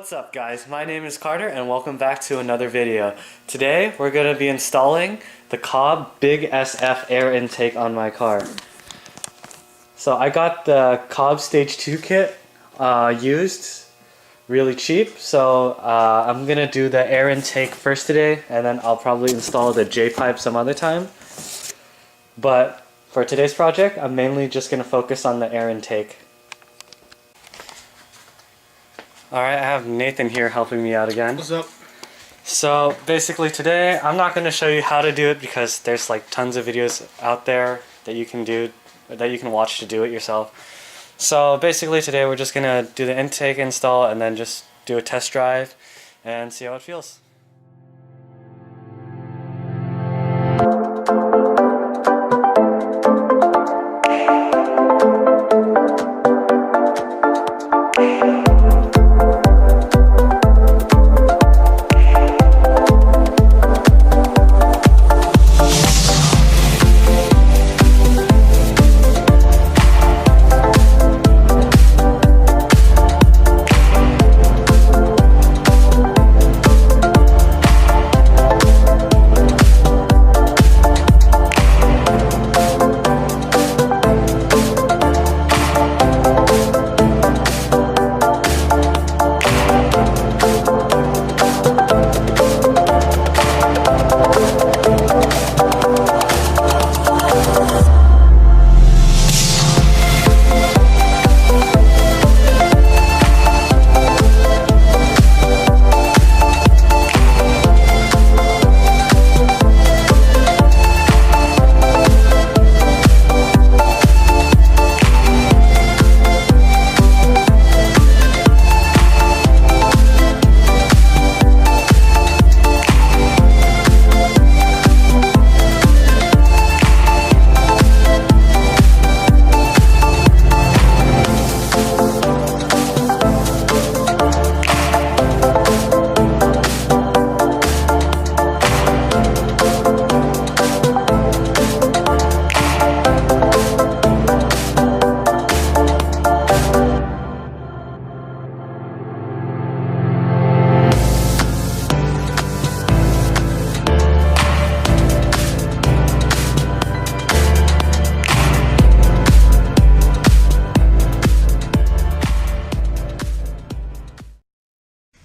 What's up guys, my name is Carter and welcome back to another video. Today we're going to be installing the Cobb Big SF air intake on my car. So I got the Cobb Stage 2 kit used, really cheap, so I'm going to do the air intake first today and then I'll probably install the J-pipe some other time. But for today's project I'm mainly just going to focus on the air intake. Alright, I have Nathan here helping me out again. What's up? So basically today I'm not going to show you how to do it because there's like tons of videos out there that you can do, that you can watch to do it yourself. So basically today we're just going to do the intake install and then just do a test drive and see how it feels.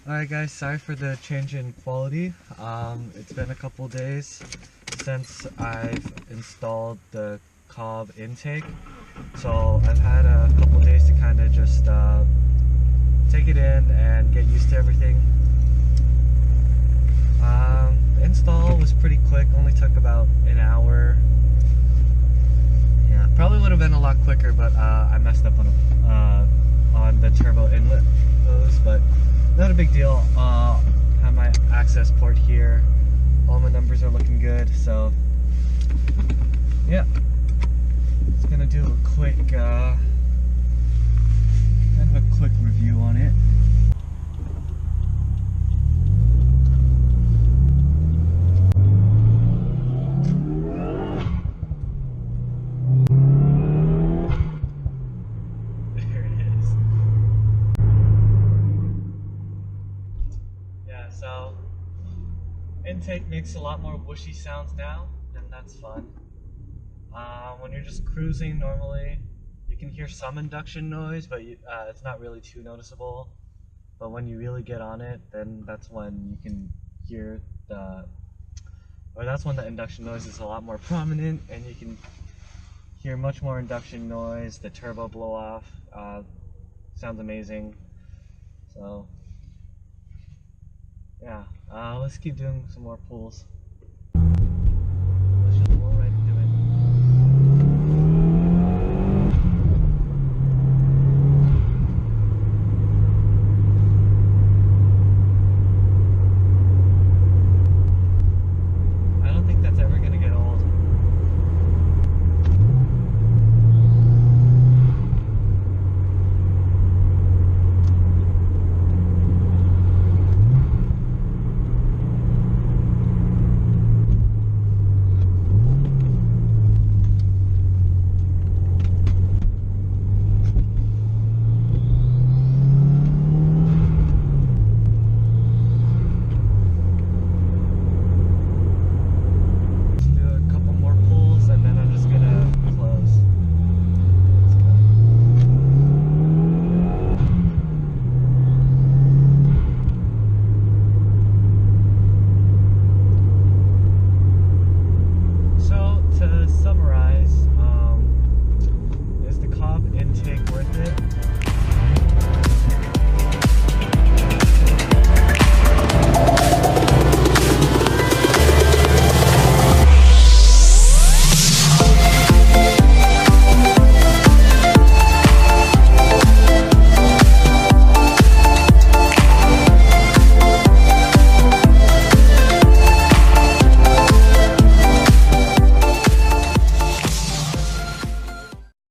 Alright guys, sorry for the change in quality. It's been a couple days since I've installed the Cobb intake, so I've had a couple days to kind of just take it in and get used to everything. The install was pretty quick, only took about an hour. Yeah, probably would have been a lot quicker, but I messed up on the turbo inlet hose, but not a big deal. Have my access port here. All my numbers are looking good, so yeah. Just gonna do a quick, kind of a quick review on it. So, intake makes a lot more whooshy sounds now, and that's fun. When you're just cruising normally, you can hear some induction noise, but it's not really too noticeable. But when you really get on it, then that's when you can hear that's when the induction noise is a lot more prominent, and you can hear much more induction noise, the turbo blow off, sounds amazing. So, yeah, let's keep doing some more pulls.